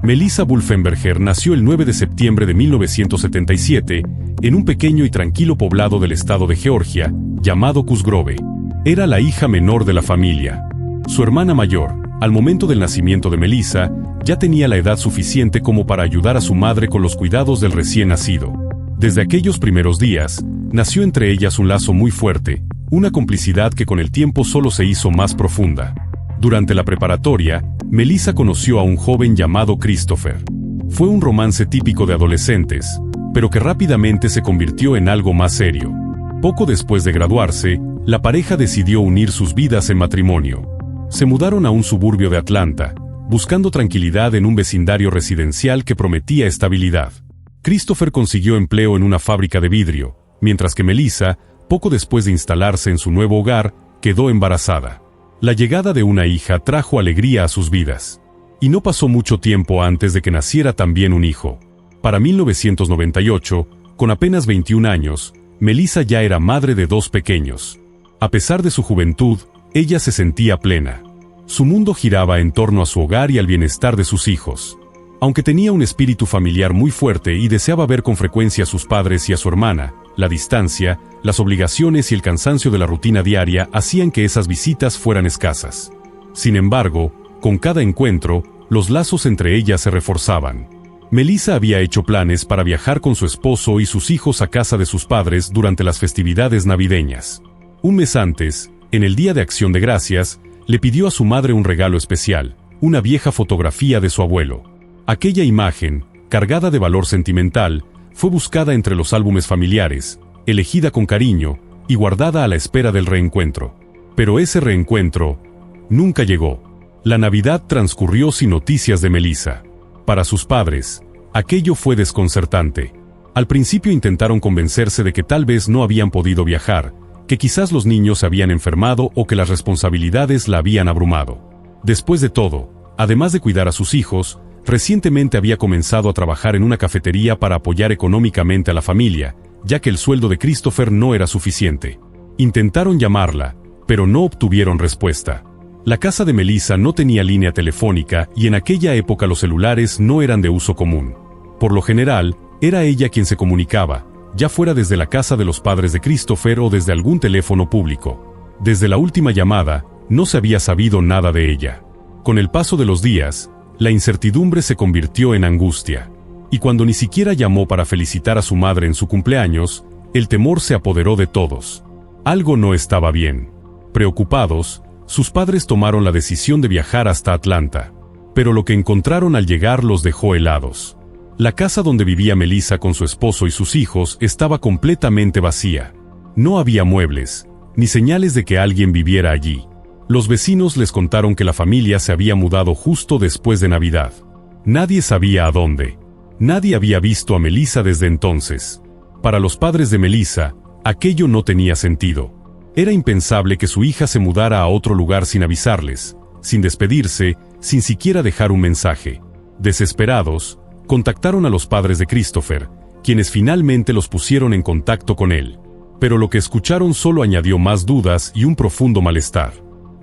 Melissa Bulfenberger nació el 9 de septiembre de 1977 en un pequeño y tranquilo poblado del estado de Georgia, llamado Cosgrove. Era la hija menor de la familia. Su hermana mayor, al momento del nacimiento de Melissa, ya tenía la edad suficiente como para ayudar a su madre con los cuidados del recién nacido. Desde aquellos primeros días, nació entre ellas un lazo muy fuerte, una complicidad que con el tiempo solo se hizo más profunda. Durante la preparatoria, Melissa conoció a un joven llamado Christopher. Fue un romance típico de adolescentes, pero que rápidamente se convirtió en algo más serio. Poco después de graduarse, la pareja decidió unir sus vidas en matrimonio. Se mudaron a un suburbio de Atlanta, buscando tranquilidad en un vecindario residencial que prometía estabilidad. Christopher consiguió empleo en una fábrica de vidrio, mientras que Melissa, poco después de instalarse en su nuevo hogar, quedó embarazada. La llegada de una hija trajo alegría a sus vidas. Y no pasó mucho tiempo antes de que naciera también un hijo. Para 1998, con apenas 21 años, Melissa ya era madre de 2 pequeños. A pesar de su juventud, ella se sentía plena. Su mundo giraba en torno a su hogar y al bienestar de sus hijos. Aunque tenía un espíritu familiar muy fuerte y deseaba ver con frecuencia a sus padres y a su hermana, la distancia, las obligaciones y el cansancio de la rutina diaria hacían que esas visitas fueran escasas. Sin embargo, con cada encuentro, los lazos entre ellas se reforzaban. Melissa había hecho planes para viajar con su esposo y sus hijos a casa de sus padres durante las festividades navideñas. Un mes antes, en el Día de Acción de Gracias, le pidió a su madre un regalo especial, una vieja fotografía de su abuelo. Aquella imagen, cargada de valor sentimental, fue buscada entre los álbumes familiares, elegida con cariño y guardada a la espera del reencuentro. Pero ese reencuentro nunca llegó. La Navidad transcurrió sin noticias de Melissa. Para sus padres, aquello fue desconcertante. Al principio intentaron convencerse de que tal vez no habían podido viajar, que quizás los niños se habían enfermado o que las responsabilidades la habían abrumado. Después de todo, además de cuidar a sus hijos, recientemente había comenzado a trabajar en una cafetería para apoyar económicamente a la familia, ya que el sueldo de Christopher no era suficiente. Intentaron llamarla, pero no obtuvieron respuesta. La casa de Melissa no tenía línea telefónica y en aquella época los celulares no eran de uso común. Por lo general, era ella quien se comunicaba, ya fuera desde la casa de los padres de Christopher o desde algún teléfono público. Desde la última llamada, no se había sabido nada de ella. Con el paso de los días, la incertidumbre se convirtió en angustia. Y cuando ni siquiera llamó para felicitar a su madre en su cumpleaños, el temor se apoderó de todos. Algo no estaba bien. Preocupados, sus padres tomaron la decisión de viajar hasta Atlanta. Pero lo que encontraron al llegar los dejó helados. La casa donde vivía Melissa con su esposo y sus hijos estaba completamente vacía. No había muebles, ni señales de que alguien viviera allí. Los vecinos les contaron que la familia se había mudado justo después de Navidad. Nadie sabía a dónde. Nadie había visto a Melissa desde entonces. Para los padres de Melissa, aquello no tenía sentido. Era impensable que su hija se mudara a otro lugar sin avisarles, sin despedirse, sin siquiera dejar un mensaje. Desesperados, contactaron a los padres de Christopher, quienes finalmente los pusieron en contacto con él. Pero lo que escucharon solo añadió más dudas y un profundo malestar.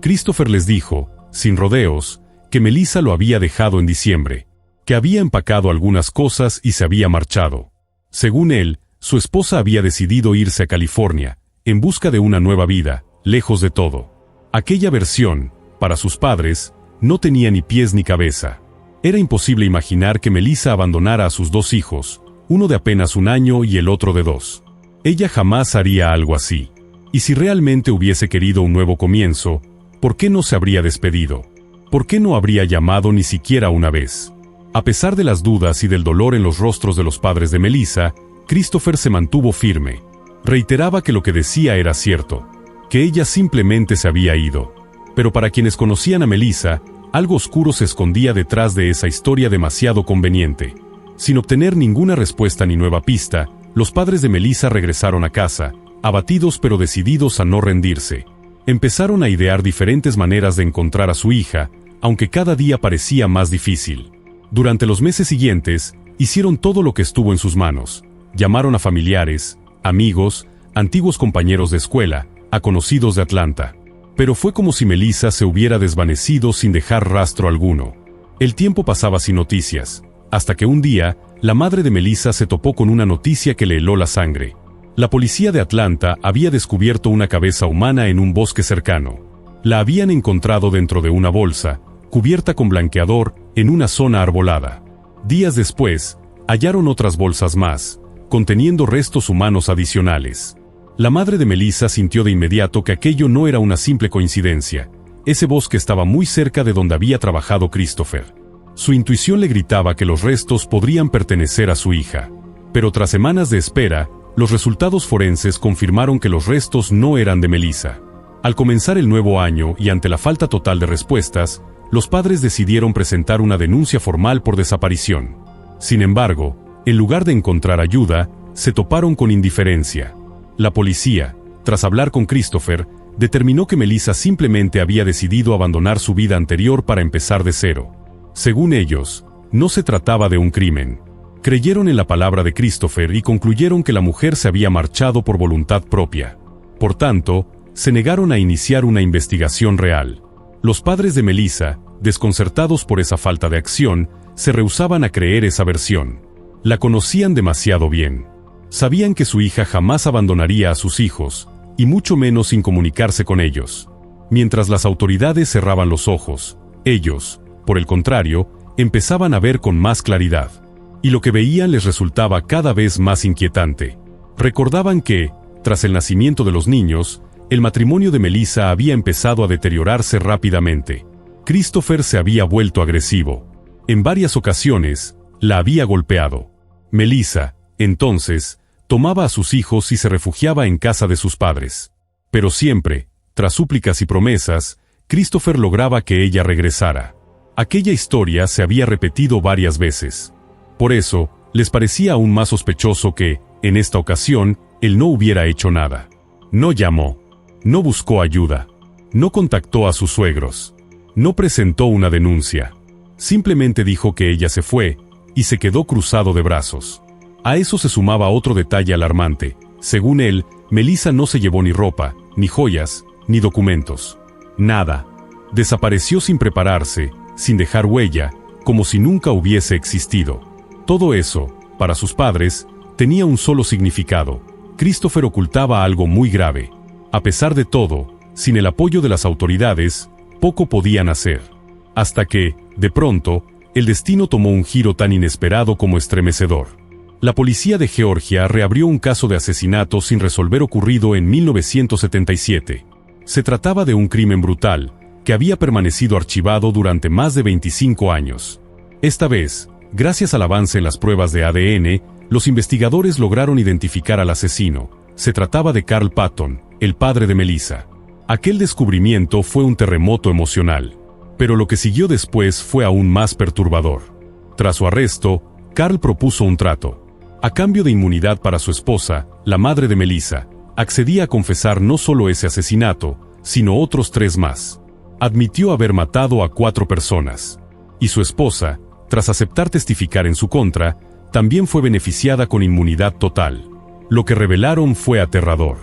Christopher les dijo, sin rodeos, que Melissa lo había dejado en diciembre, que había empacado algunas cosas y se había marchado. Según él, su esposa había decidido irse a California, en busca de una nueva vida, lejos de todo. Aquella versión, para sus padres, no tenía ni pies ni cabeza. Era imposible imaginar que Melissa abandonara a sus 2 hijos, uno de apenas 1 año y el otro de 2. Ella jamás haría algo así. Y si realmente hubiese querido un nuevo comienzo, ¿por qué no se habría despedido? ¿Por qué no habría llamado ni siquiera una vez? A pesar de las dudas y del dolor en los rostros de los padres de Melissa, Christopher se mantuvo firme. Reiteraba que lo que decía era cierto, que ella simplemente se había ido. Pero para quienes conocían a Melissa, algo oscuro se escondía detrás de esa historia demasiado conveniente. Sin obtener ninguna respuesta ni nueva pista, los padres de Melissa regresaron a casa, abatidos pero decididos a no rendirse. Empezaron a idear diferentes maneras de encontrar a su hija, aunque cada día parecía más difícil. Durante los meses siguientes, hicieron todo lo que estuvo en sus manos. Llamaron a familiares, amigos, antiguos compañeros de escuela, a conocidos de Atlanta. Pero fue como si Melissa se hubiera desvanecido sin dejar rastro alguno. El tiempo pasaba sin noticias, hasta que un día, la madre de Melissa se topó con una noticia que le heló la sangre. La policía de Atlanta había descubierto una cabeza humana en un bosque cercano. La habían encontrado dentro de una bolsa, cubierta con blanqueador, en una zona arbolada. Días después, hallaron otras bolsas más, conteniendo restos humanos adicionales. La madre de Melissa sintió de inmediato que aquello no era una simple coincidencia. Ese bosque estaba muy cerca de donde había trabajado Christopher. Su intuición le gritaba que los restos podrían pertenecer a su hija. Pero tras semanas de espera, los resultados forenses confirmaron que los restos no eran de Melissa. Al comenzar el nuevo año y ante la falta total de respuestas, los padres decidieron presentar una denuncia formal por desaparición. Sin embargo, en lugar de encontrar ayuda, se toparon con indiferencia. La policía, tras hablar con Christopher, determinó que Melissa simplemente había decidido abandonar su vida anterior para empezar de cero. Según ellos, no se trataba de un crimen. Creyeron en la palabra de Christopher y concluyeron que la mujer se había marchado por voluntad propia. Por tanto, se negaron a iniciar una investigación real. Los padres de Melissa, desconcertados por esa falta de acción, se rehusaban a creer esa versión. La conocían demasiado bien. Sabían que su hija jamás abandonaría a sus hijos, y mucho menos sin comunicarse con ellos. Mientras las autoridades cerraban los ojos, ellos, por el contrario, empezaban a ver con más claridad. Y lo que veían les resultaba cada vez más inquietante. Recordaban que, tras el nacimiento de los niños, el matrimonio de Melissa había empezado a deteriorarse rápidamente. Christopher se había vuelto agresivo. En varias ocasiones, la había golpeado. Melissa, entonces, tomaba a sus hijos y se refugiaba en casa de sus padres. Pero siempre, tras súplicas y promesas, Christopher lograba que ella regresara. Aquella historia se había repetido varias veces. Por eso, les parecía aún más sospechoso que, en esta ocasión, él no hubiera hecho nada. No llamó. No buscó ayuda. No contactó a sus suegros. No presentó una denuncia. Simplemente dijo que ella se fue, y se quedó cruzado de brazos. A eso se sumaba otro detalle alarmante. Según él, Melissa no se llevó ni ropa, ni joyas, ni documentos. Nada. Desapareció sin prepararse, sin dejar huella, como si nunca hubiese existido. Todo eso, para sus padres, tenía un solo significado. Christopher ocultaba algo muy grave. A pesar de todo, sin el apoyo de las autoridades, poco podían hacer. Hasta que, de pronto, el destino tomó un giro tan inesperado como estremecedor. La policía de Georgia reabrió un caso de asesinato sin resolver ocurrido en 1977. Se trataba de un crimen brutal, que había permanecido archivado durante más de 25 años. Esta vez, gracias al avance en las pruebas de ADN, los investigadores lograron identificar al asesino. Se trataba de Carl Patton, el padre de Melissa. Aquel descubrimiento fue un terremoto emocional. Pero lo que siguió después fue aún más perturbador. Tras su arresto, Carl propuso un trato. A cambio de inmunidad para su esposa, la madre de Melissa, accedía a confesar no solo ese asesinato, sino otros 3 más. Admitió haber matado a 4 personas. Y su esposa, tras aceptar testificar en su contra, también fue beneficiada con inmunidad total. Lo que revelaron fue aterrador.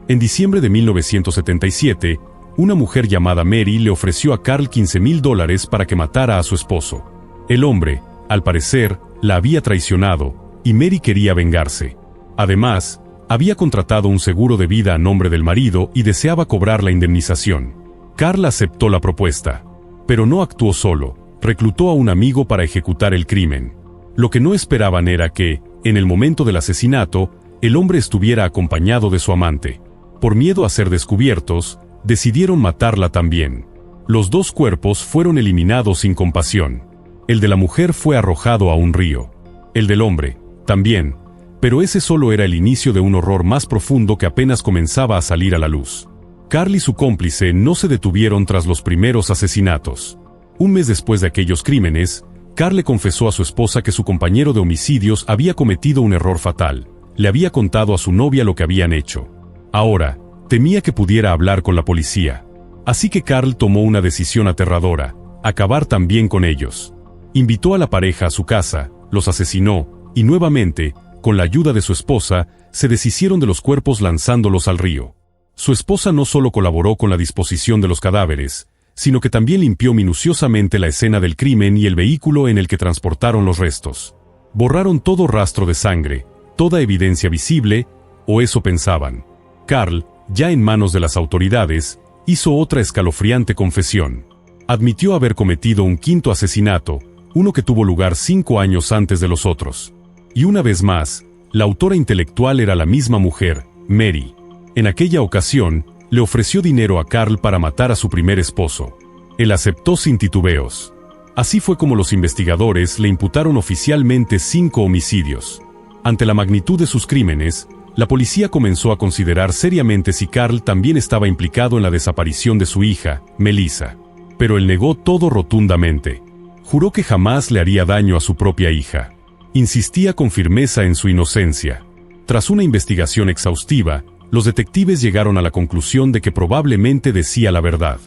En diciembre de 1977, una mujer llamada Mary le ofreció a Carl $15,000 para que matara a su esposo. El hombre, al parecer, la había traicionado, y Mary quería vengarse. Además, había contratado un seguro de vida a nombre del marido y deseaba cobrar la indemnización. Carl aceptó la propuesta. Pero no actuó solo, reclutó a un amigo para ejecutar el crimen. Lo que no esperaban era que, en el momento del asesinato, el hombre estuviera acompañado de su amante. Por miedo a ser descubiertos, decidieron matarla también. Los 2 cuerpos fueron eliminados sin compasión. El de la mujer fue arrojado a un río. El del hombre, también, pero ese solo era el inicio de un horror más profundo que apenas comenzaba a salir a la luz. Carl y su cómplice no se detuvieron tras los primeros asesinatos. Un mes después de aquellos crímenes, Carl le confesó a su esposa que su compañero de homicidios había cometido un error fatal. Le había contado a su novia lo que habían hecho. Ahora, temía que pudiera hablar con la policía. Así que Carl tomó una decisión aterradora: acabar también con ellos. Invitó a la pareja a su casa, los asesinó, y nuevamente, con la ayuda de su esposa, se deshicieron de los cuerpos lanzándolos al río. Su esposa no solo colaboró con la disposición de los cadáveres, sino que también limpió minuciosamente la escena del crimen y el vehículo en el que transportaron los restos. Borraron todo rastro de sangre, toda evidencia visible, o eso pensaban. Carl, ya en manos de las autoridades, hizo otra escalofriante confesión. Admitió haber cometido un quinto asesinato, uno que tuvo lugar 5 años antes de los otros. Y una vez más, la autora intelectual era la misma mujer, Mary. En aquella ocasión, le ofreció dinero a Carl para matar a su primer esposo. Él aceptó sin titubeos. Así fue como los investigadores le imputaron oficialmente 5 homicidios. Ante la magnitud de sus crímenes, la policía comenzó a considerar seriamente si Carl también estaba implicado en la desaparición de su hija, Melissa. Pero él negó todo rotundamente. Juró que jamás le haría daño a su propia hija. Insistía con firmeza en su inocencia. Tras una investigación exhaustiva, los detectives llegaron a la conclusión de que probablemente decía la verdad.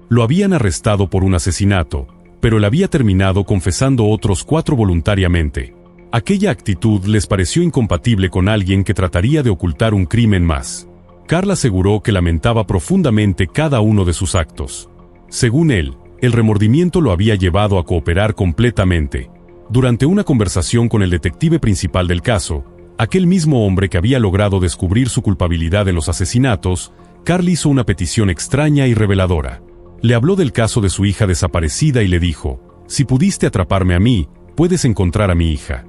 Lo habían arrestado por un asesinato, pero él había terminado confesando otros 4 voluntariamente. Aquella actitud les pareció incompatible con alguien que trataría de ocultar un crimen más. Carl aseguró que lamentaba profundamente cada uno de sus actos. Según él, el remordimiento lo había llevado a cooperar completamente. Durante una conversación con el detective principal del caso, aquel mismo hombre que había logrado descubrir su culpabilidad en los asesinatos, Carl hizo una petición extraña y reveladora. Le habló del caso de su hija desaparecida y le dijo: «Si pudiste atraparme a mí, puedes encontrar a mi hija».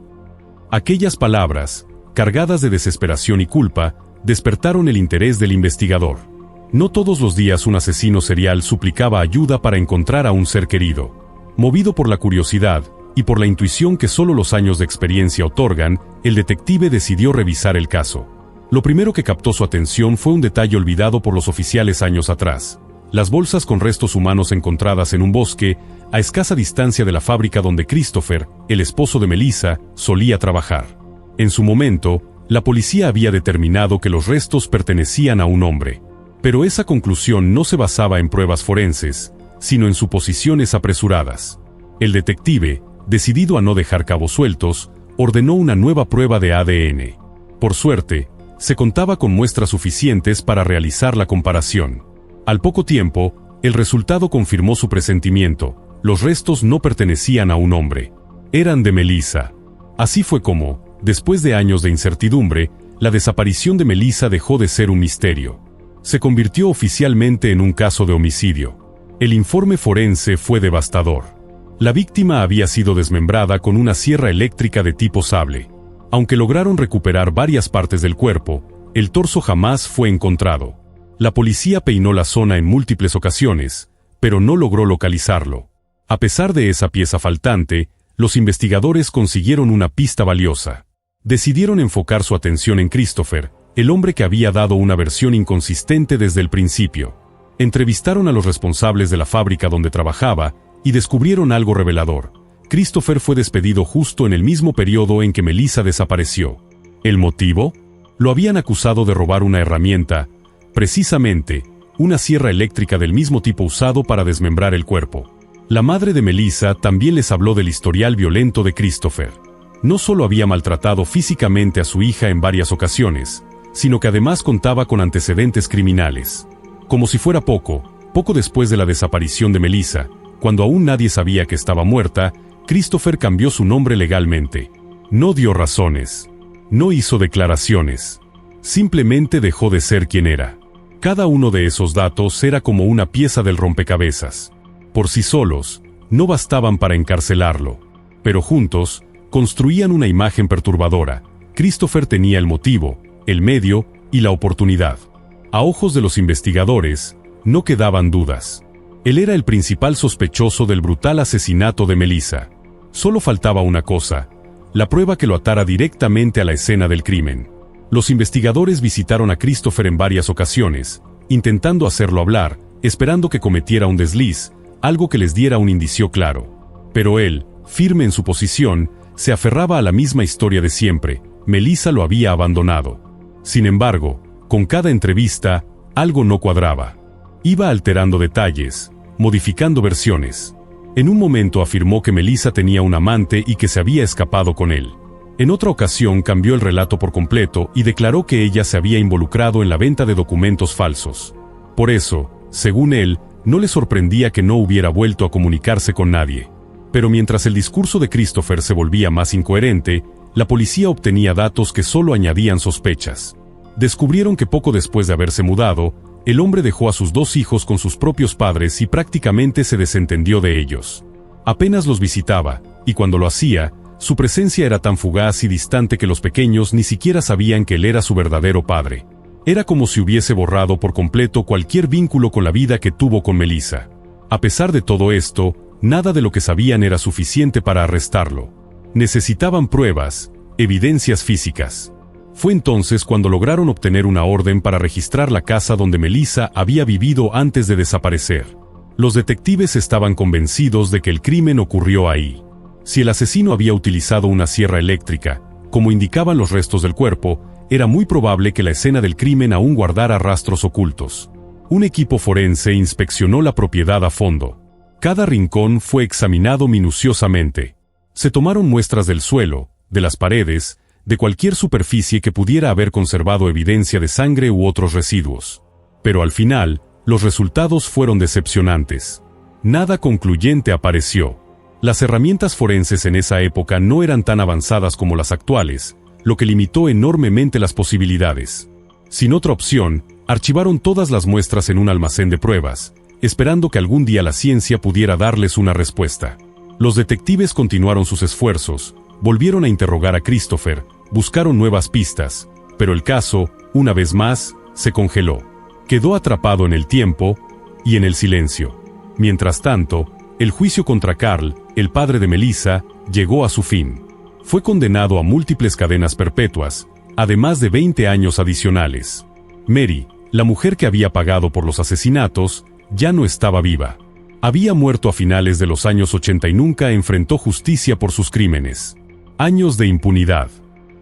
Aquellas palabras, cargadas de desesperación y culpa, despertaron el interés del investigador. No todos los días un asesino serial suplicaba ayuda para encontrar a un ser querido. Movido por la curiosidad, y por la intuición que solo los años de experiencia otorgan, el detective decidió revisar el caso. Lo primero que captó su atención fue un detalle olvidado por los oficiales años atrás: las bolsas con restos humanos encontradas en un bosque, a escasa distancia de la fábrica donde Christopher, el esposo de Melissa, solía trabajar. En su momento, la policía había determinado que los restos pertenecían a un hombre. Pero esa conclusión no se basaba en pruebas forenses, sino en suposiciones apresuradas. El detective, decidido a no dejar cabos sueltos, ordenó una nueva prueba de ADN. Por suerte, se contaba con muestras suficientes para realizar la comparación. Al poco tiempo, el resultado confirmó su presentimiento: los restos no pertenecían a un hombre. Eran de Melissa. Así fue como, después de años de incertidumbre, la desaparición de Melissa dejó de ser un misterio. Se convirtió oficialmente en un caso de homicidio. El informe forense fue devastador. La víctima había sido desmembrada con una sierra eléctrica de tipo sable. Aunque lograron recuperar varias partes del cuerpo, el torso jamás fue encontrado. La policía peinó la zona en múltiples ocasiones, pero no logró localizarlo. A pesar de esa pieza faltante, los investigadores consiguieron una pista valiosa. Decidieron enfocar su atención en Christopher, el hombre que había dado una versión inconsistente desde el principio. Entrevistaron a los responsables de la fábrica donde trabajaba y descubrieron algo revelador: Christopher fue despedido justo en el mismo periodo en que Melissa desapareció. ¿El motivo? Lo habían acusado de robar una herramienta, precisamente, una sierra eléctrica del mismo tipo usado para desmembrar el cuerpo. La madre de Melissa también les habló del historial violento de Christopher. No solo había maltratado físicamente a su hija en varias ocasiones, sino que además contaba con antecedentes criminales. Como si fuera poco después de la desaparición de Melissa, cuando aún nadie sabía que estaba muerta, Christopher cambió su nombre legalmente. No dio razones. No hizo declaraciones. Simplemente dejó de ser quien era. Cada uno de esos datos era como una pieza del rompecabezas. Por sí solos, no bastaban para encarcelarlo. Pero juntos, construían una imagen perturbadora. Christopher tenía el motivo, el medio y la oportunidad. A ojos de los investigadores, no quedaban dudas. Él era el principal sospechoso del brutal asesinato de Melissa. Solo faltaba una cosa: la prueba que lo atara directamente a la escena del crimen. Los investigadores visitaron a Christopher en varias ocasiones, intentando hacerlo hablar, esperando que cometiera un desliz, algo que les diera un indicio claro. Pero él, firme en su posición, se aferraba a la misma historia de siempre: Melissa lo había abandonado. Sin embargo, con cada entrevista, algo no cuadraba. Iba alterando detalles, modificando versiones. En un momento afirmó que Melissa tenía un amante y que se había escapado con él. En otra ocasión cambió el relato por completo y declaró que ella se había involucrado en la venta de documentos falsos. Por eso, según él, No le sorprendía que no hubiera vuelto a comunicarse con nadie. Pero mientras el discurso de Christopher se volvía más incoherente, la policía obtenía datos que solo añadían sospechas. Descubrieron que poco después de haberse mudado, el hombre dejó a sus 2 hijos con sus propios padres y prácticamente se desentendió de ellos. Apenas los visitaba, y cuando lo hacía, su presencia era tan fugaz y distante que los pequeños ni siquiera sabían que él era su verdadero padre. Era como si hubiese borrado por completo cualquier vínculo con la vida que tuvo con Melissa. A pesar de todo esto, nada de lo que sabían era suficiente para arrestarlo. Necesitaban pruebas, evidencias físicas. Fue entonces cuando lograron obtener una orden para registrar la casa donde Melissa había vivido antes de desaparecer. Los detectives estaban convencidos de que el crimen ocurrió ahí. Si el asesino había utilizado una sierra eléctrica, como indicaban los restos del cuerpo, era muy probable que la escena del crimen aún guardara rastros ocultos. Un equipo forense inspeccionó la propiedad a fondo. Cada rincón fue examinado minuciosamente. Se tomaron muestras del suelo, de las paredes, de cualquier superficie que pudiera haber conservado evidencia de sangre u otros residuos. Pero al final, los resultados fueron decepcionantes. Nada concluyente apareció. Las herramientas forenses en esa época no eran tan avanzadas como las actuales, lo que limitó enormemente las posibilidades. Sin otra opción, archivaron todas las muestras en un almacén de pruebas, esperando que algún día la ciencia pudiera darles una respuesta. Los detectives continuaron sus esfuerzos, volvieron a interrogar a Christopher, buscaron nuevas pistas, pero el caso, una vez más, se congeló. Quedó atrapado en el tiempo y en el silencio. Mientras tanto, el juicio contra Carl, el padre de Melissa, llegó a su fin. Fue condenado a múltiples cadenas perpetuas, además de 20 años adicionales. Mary, la mujer que había pagado por los asesinatos, ya no estaba viva. Había muerto a finales de los años 80 y nunca enfrentó justicia por sus crímenes. Años de impunidad.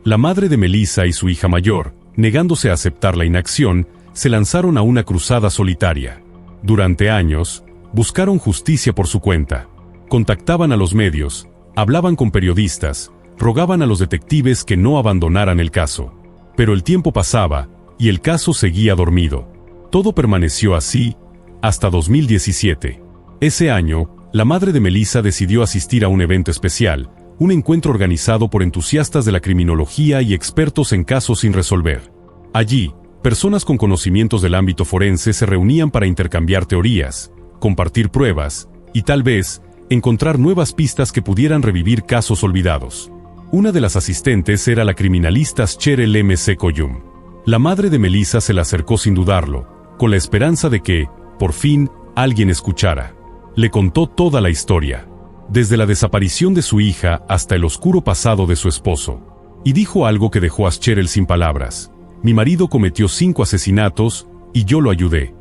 La madre de Melissa y su hija mayor, negándose a aceptar la inacción, se lanzaron a una cruzada solitaria. Durante años, buscaron justicia por su cuenta. Contactaban a los medios, hablaban con periodistas, rogaban a los detectives que no abandonaran el caso. Pero el tiempo pasaba, y el caso seguía dormido. Todo permaneció así, hasta 2017. Ese año, la madre de Melissa decidió asistir a un evento especial, un encuentro organizado por entusiastas de la criminología y expertos en casos sin resolver. Allí, personas con conocimientos del ámbito forense se reunían para intercambiar teorías, compartir pruebas, y tal vez, encontrar nuevas pistas que pudieran revivir casos olvidados. Una de las asistentes era la criminalista Cheryl M.C. Coyum. La madre de Melissa se la acercó sin dudarlo, con la esperanza de que, por fin, alguien escuchara. Le contó toda la historia, desde la desaparición de su hija hasta el oscuro pasado de su esposo. Y dijo algo que dejó a Cheryl sin palabras. Mi marido cometió 5 asesinatos, y yo lo ayudé.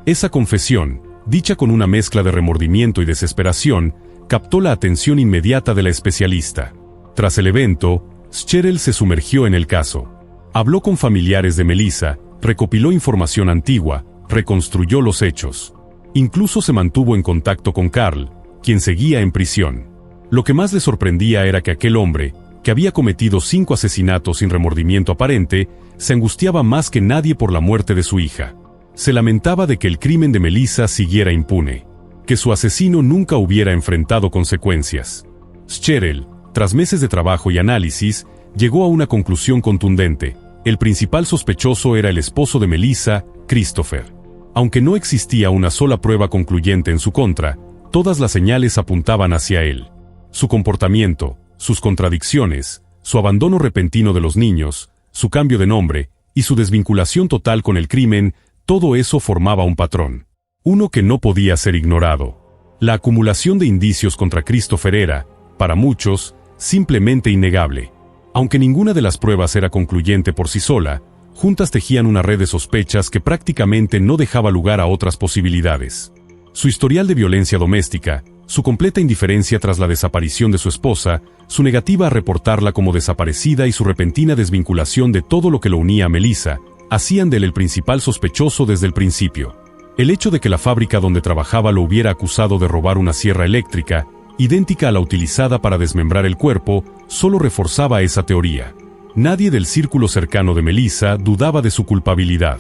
Esa confesión, dicha con una mezcla de remordimiento y desesperación, captó la atención inmediata de la especialista. Tras el evento, Cheryl se sumergió en el caso. Habló con familiares de Melissa, recopiló información antigua, reconstruyó los hechos. Incluso se mantuvo en contacto con Carl, quien seguía en prisión. Lo que más le sorprendía era que aquel hombre, que había cometido 5 asesinatos sin remordimiento aparente, se angustiaba más que nadie por la muerte de su hija. Se lamentaba de que el crimen de Melissa siguiera impune, que su asesino nunca hubiera enfrentado consecuencias. Cheryl, tras meses de trabajo y análisis, llegó a una conclusión contundente. El principal sospechoso era el esposo de Melissa, Christopher. Aunque no existía una sola prueba concluyente en su contra, todas las señales apuntaban hacia él. Su comportamiento, sus contradicciones, su abandono repentino de los niños, su cambio de nombre, y su desvinculación total con el crimen, todo eso formaba un patrón. Uno que no podía ser ignorado. La acumulación de indicios contra Christopher era, para muchos, simplemente innegable. Aunque ninguna de las pruebas era concluyente por sí sola, juntas tejían una red de sospechas que prácticamente no dejaba lugar a otras posibilidades. Su historial de violencia doméstica, su completa indiferencia tras la desaparición de su esposa, su negativa a reportarla como desaparecida y su repentina desvinculación de todo lo que lo unía a Melissa, hacían de él el principal sospechoso desde el principio. El hecho de que la fábrica donde trabajaba lo hubiera acusado de robar una sierra eléctrica, idéntica a la utilizada para desmembrar el cuerpo, solo reforzaba esa teoría. Nadie del círculo cercano de Melissa dudaba de su culpabilidad.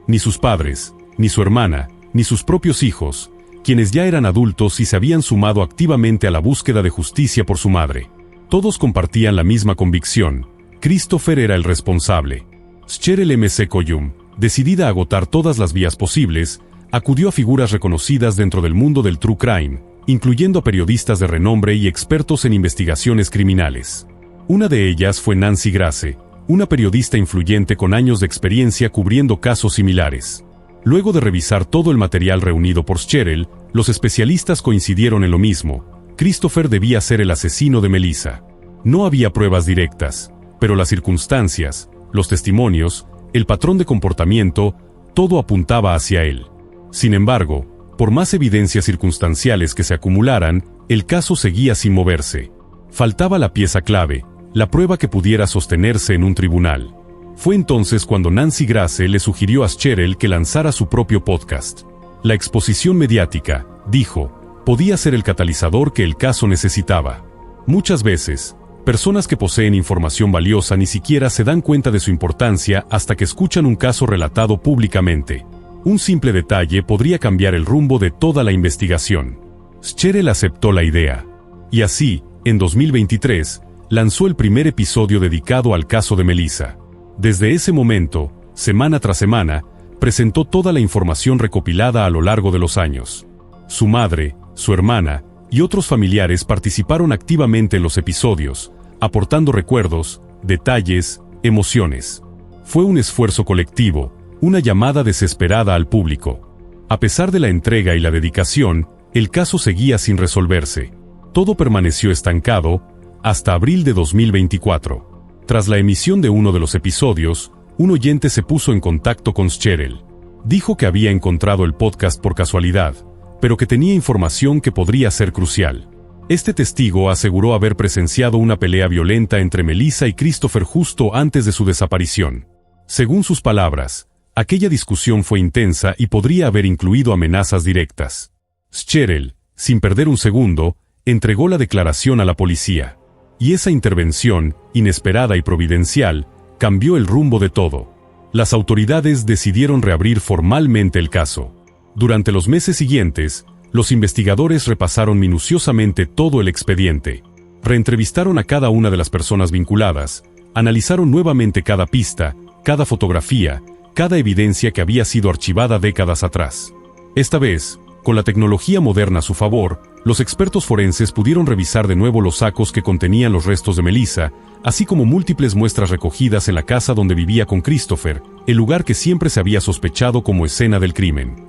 Ni sus padres, ni su hermana, ni sus propios hijos, quienes ya eran adultos y se habían sumado activamente a la búsqueda de justicia por su madre. Todos compartían la misma convicción: Christopher era el responsable. Scherel MC Koyum, decidida a agotar todas las vías posibles, acudió a figuras reconocidas dentro del mundo del true crime, incluyendo a periodistas de renombre y expertos en investigaciones criminales. Una de ellas fue Nancy Grace, una periodista influyente con años de experiencia cubriendo casos similares. Luego de revisar todo el material reunido por Scherel, los especialistas coincidieron en lo mismo: Christopher debía ser el asesino de Melissa. No había pruebas directas, pero las circunstancias, los testimonios, el patrón de comportamiento, todo apuntaba hacia él. Sin embargo, por más evidencias circunstanciales que se acumularan, el caso seguía sin moverse. Faltaba la pieza clave, la prueba que pudiera sostenerse en un tribunal. Fue entonces cuando Nancy Grace le sugirió a Scherel que lanzara su propio podcast. La exposición mediática, dijo, podía ser el catalizador que el caso necesitaba. Muchas veces, personas que poseen información valiosa ni siquiera se dan cuenta de su importancia hasta que escuchan un caso relatado públicamente. Un simple detalle podría cambiar el rumbo de toda la investigación. Scherel aceptó la idea. Y así, en 2023, lanzó el primer episodio dedicado al caso de Melissa. Desde ese momento, semana tras semana, presentó toda la información recopilada a lo largo de los años. Su madre, su hermana y otros familiares participaron activamente en los episodios, aportando recuerdos, detalles, emociones. Fue un esfuerzo colectivo, una llamada desesperada al público. A pesar de la entrega y la dedicación, el caso seguía sin resolverse. Todo permaneció estancado hasta abril de 2024. Tras la emisión de uno de los episodios, un oyente se puso en contacto con Scherel. Dijo que había encontrado el podcast por casualidad, pero que tenía información que podría ser crucial. Este testigo aseguró haber presenciado una pelea violenta entre Melissa y Christopher justo antes de su desaparición. Según sus palabras, aquella discusión fue intensa y podría haber incluido amenazas directas. Scherel, sin perder un segundo, entregó la declaración a la policía. Y esa intervención, inesperada y providencial, cambió el rumbo de todo. Las autoridades decidieron reabrir formalmente el caso. Durante los meses siguientes, los investigadores repasaron minuciosamente todo el expediente. Reentrevistaron a cada una de las personas vinculadas, analizaron nuevamente cada pista, cada fotografía, cada evidencia que había sido archivada décadas atrás. Esta vez, con la tecnología moderna a su favor, los expertos forenses pudieron revisar de nuevo los sacos que contenían los restos de Melissa, así como múltiples muestras recogidas en la casa donde vivía con Christopher, el lugar que siempre se había sospechado como escena del crimen.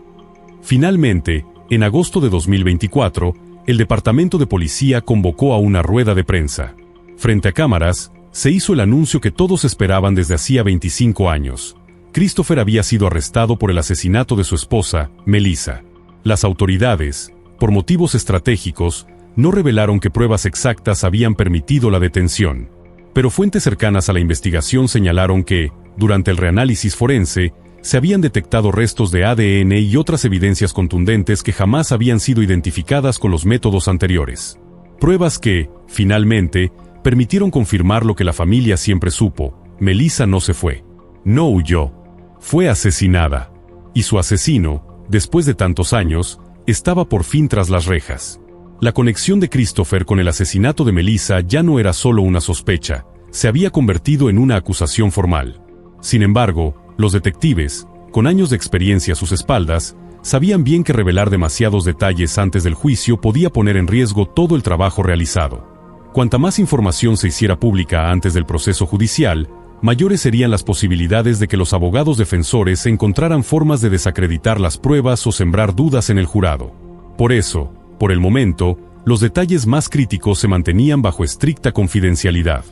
Finalmente, en agosto de 2024, el Departamento de Policía convocó a una rueda de prensa. Frente a cámaras, se hizo el anuncio que todos esperaban desde hacía 25 años. Christopher había sido arrestado por el asesinato de su esposa, Melissa. Las autoridades, por motivos estratégicos, no revelaron qué pruebas exactas habían permitido la detención. Pero fuentes cercanas a la investigación señalaron que, durante el reanálisis forense, se habían detectado restos de ADN y otras evidencias contundentes que jamás habían sido identificadas con los métodos anteriores. Pruebas que, finalmente, permitieron confirmar lo que la familia siempre supo: Melissa no se fue. No huyó. Fue asesinada. Y su asesino, después de tantos años, estaba por fin tras las rejas. La conexión de Christopher con el asesinato de Melissa ya no era solo una sospecha, se había convertido en una acusación formal. Sin embargo, los detectives, con años de experiencia a sus espaldas, sabían bien que revelar demasiados detalles antes del juicio podía poner en riesgo todo el trabajo realizado. Cuanta más información se hiciera pública antes del proceso judicial, mayores serían las posibilidades de que los abogados defensores encontraran formas de desacreditar las pruebas o sembrar dudas en el jurado. Por eso, por el momento, los detalles más críticos se mantenían bajo estricta confidencialidad.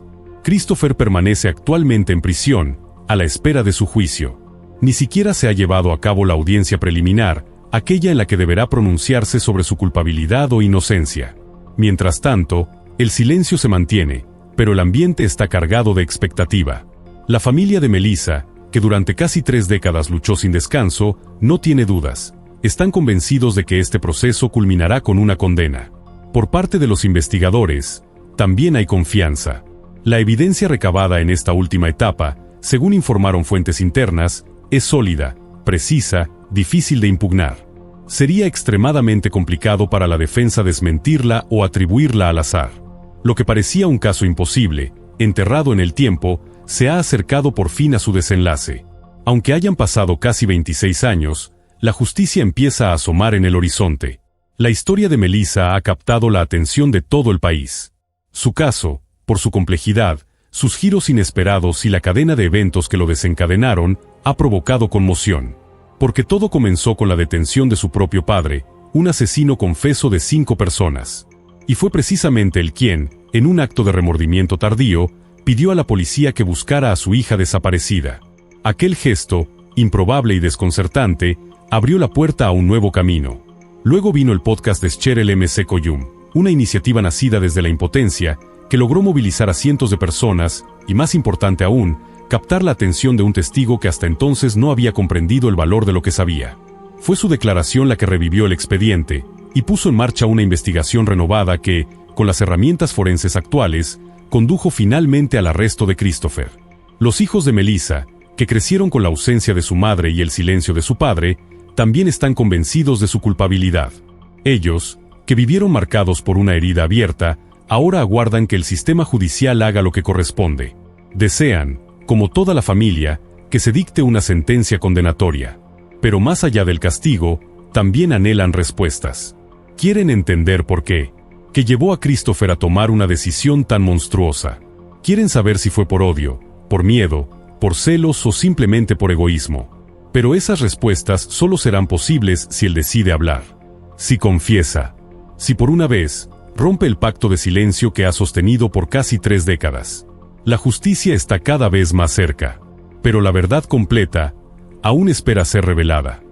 Christopher permanece actualmente en prisión, a la espera de su juicio. Ni siquiera se ha llevado a cabo la audiencia preliminar, aquella en la que deberá pronunciarse sobre su culpabilidad o inocencia. Mientras tanto, el silencio se mantiene, pero el ambiente está cargado de expectativa. La familia de Melissa, que durante casi 3 décadas luchó sin descanso, no tiene dudas. Están convencidos de que este proceso culminará con una condena. Por parte de los investigadores, también hay confianza. La evidencia recabada en esta última etapa, según informaron fuentes internas, es sólida, precisa, difícil de impugnar. sería extremadamente complicado para la defensa desmentirla o atribuirla al azar. Lo que parecía un caso imposible, enterrado en el tiempo, se ha acercado por fin a su desenlace. Aunque hayan pasado casi 26 años, la justicia empieza a asomar en el horizonte. La historia de Melissa ha captado la atención de todo el país. Su caso, por su complejidad, sus giros inesperados y la cadena de eventos que lo desencadenaron, ha provocado conmoción. Porque todo comenzó con la detención de su propio padre, un asesino confeso de 5 personas. Y fue precisamente él quien, en un acto de remordimiento tardío, pidió a la policía que buscara a su hija desaparecida. Aquel gesto, improbable y desconcertante, abrió la puerta a un nuevo camino. Luego vino el podcast de Scherel MC Koyum, una iniciativa nacida desde la impotencia, que logró movilizar a cientos de personas, y más importante aún, captar la atención de un testigo que hasta entonces no había comprendido el valor de lo que sabía. Fue su declaración la que revivió el expediente, y puso en marcha una investigación renovada que, con las herramientas forenses actuales, condujo finalmente al arresto de Christopher. Los hijos de Melissa, que crecieron con la ausencia de su madre y el silencio de su padre, también están convencidos de su culpabilidad. Ellos, que vivieron marcados por una herida abierta, ahora aguardan que el sistema judicial haga lo que corresponde. Desean, como toda la familia, que se dicte una sentencia condenatoria. Pero más allá del castigo, también anhelan respuestas. Quieren entender por qué llevó a Christopher a tomar una decisión tan monstruosa. Quieren saber si fue por odio, por miedo, por celos o simplemente por egoísmo. Pero esas respuestas solo serán posibles si él decide hablar. Si confiesa. Si por una vez, rompe el pacto de silencio que ha sostenido por casi 3 décadas. La justicia está cada vez más cerca. Pero la verdad completa aún espera ser revelada.